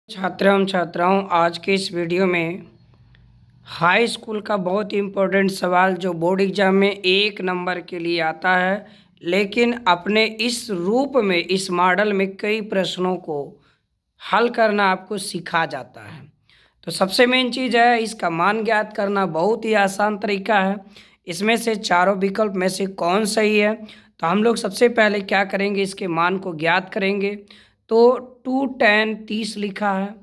छात्र एवं छात्राओं, आज के इस वीडियो में हाई स्कूल का बहुत ही इम्पोर्टेंट सवाल जो बोर्ड एग्जाम में 1 नंबर के लिए आता है, लेकिन अपने इस रूप में, इस मॉडल में कई प्रश्नों को हल करना आपको सिखा जाता है। तो सबसे मेन चीज़ है इसका मान ज्ञात करना। बहुत ही आसान तरीका है। इसमें से चारों विकल्प में से कौन सही है, तो हम लोग सबसे पहले क्या करेंगे, इसके मान को ज्ञात करेंगे। तो 2 10 30 लिखा है,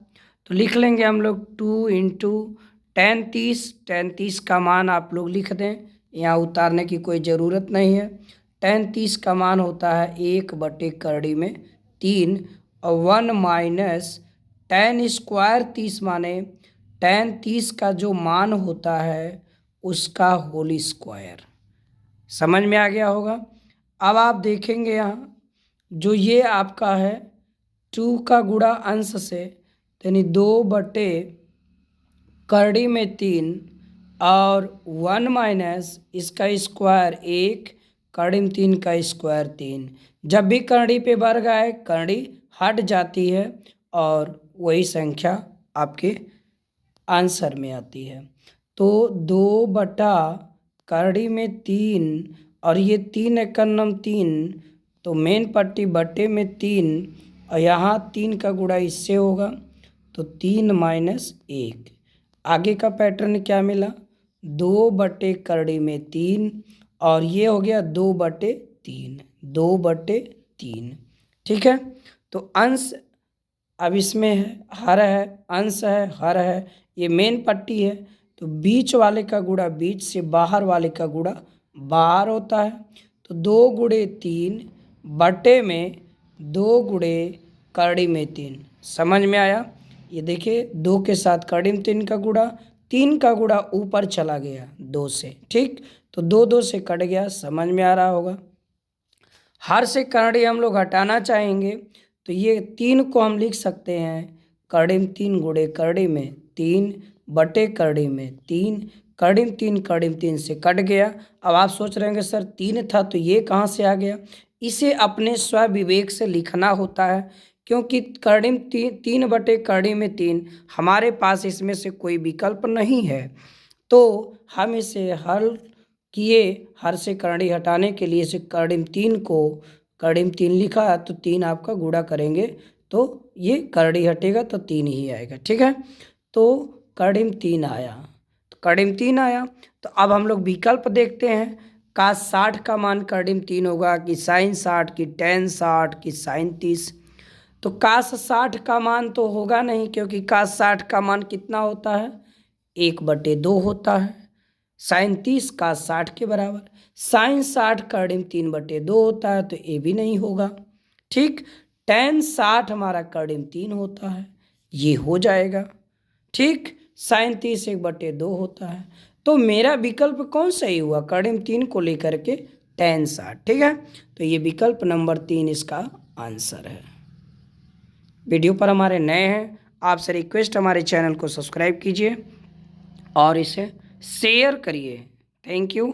तो लिख लेंगे हम लोग 2 इंटू 10 30। 10 30 का मान आप लोग लिख दें, यहाँ उतारने की कोई ज़रूरत नहीं है। 10 30 का मान होता है 1/3 और 1 माइनस 10 स्क्वायर 30 माने 10 30 का जो मान होता है उसका होल स्क्वायर। समझ में आ गया होगा। अब आप देखेंगे यहाँ जो ये आपका है 2 का गुणा अंश से, यानी 2/3 और 1 माइनस इसका स्क्वायर 1, कड़ी में 3 का स्क्वायर 3। जब भी करड़ी पे वर्ग आए करड़ी हट जाती है और वही संख्या आपके आंसर में आती है। तो 2/3 और ये 3 एकम 3, तो मेन पट्टी बट्टे में 3 और यहाँ 3 का गुणा इससे होगा, तो 3 माइनस 1। आगे का पैटर्न क्या मिला, 2/3 और ये हो गया 2/3, 2/3। ठीक है, तो अंश अब इसमें है, हर है, अंश है, हर है, ये मेन पट्टी है, तो बीच वाले का गुणा बीच से, बाहर वाले का गुणा बाहर होता है। तो 2 × 3 बटे में 2 × करड़ी में 3। समझ में आया। ये देखिए 2 के साथ करड़ी में 3 का गुणा, 3 का गुणा ऊपर चला गया 2 से, ठीक, तो 2 2 से कट गया। समझ में आ रहा होगा। हर से करड़ी हम लोग हटाना चाहेंगे, तो ये 3 को हम लिख सकते हैं करड़ी में 3 गुणे करड़ी में 3 बटे करड़ी में 3, करड़ी में 3 करड़ी में 3 से कट गया। अब आप सोच रहे होंगे सर 3 था तो ये कहाँ से आ गया। इसे अपने स्वविवेक से लिखना होता है, क्योंकि करड़ी में 3 बटे करड़ी में 3 हमारे पास इसमें से कोई विकल्प नहीं है। तो हम इसे हल किए, हर से करड़ी हटाने के लिए इसे करड़ी में 3 को करड़ी में 3 लिखा है, तो 3 आपका गुणा करेंगे तो ये करड़ी हटेगा तो 3 ही आएगा। ठीक है, तो करड़ी में 3 आया, तो करड़ी में 3 आया। तो अब हम लोग विकल्प देखते हैं, काश 60 का मान करड़ी में 3 होगा कि साइन 60 कि टेन 60 कि साइन 30। तो काश 60 का मान तो होगा नहीं, क्योंकि काश 60 का मान कितना होता है, 1/2 होता है। साइन 30 का 60 के बराबर, साइन 60 करड़ी में 3/2 होता है, तो ये भी नहीं होगा। ठीक, टेन 60 हमारा करड़ी में 3 होता है, ये हो जाएगा। ठीक, साइन 30 1/2 होता है, तो मेरा विकल्प कौन सही हुआ, करड़ी में 3 को लेकर के टेन 60। ठीक है, तो ये विकल्प नंबर 3 इसका आंसर है। वीडियो पर हमारे नए हैं, आपसे रिक्वेस्ट हमारे चैनल को सब्सक्राइब कीजिए और इसे शेयर करिए। Thank you.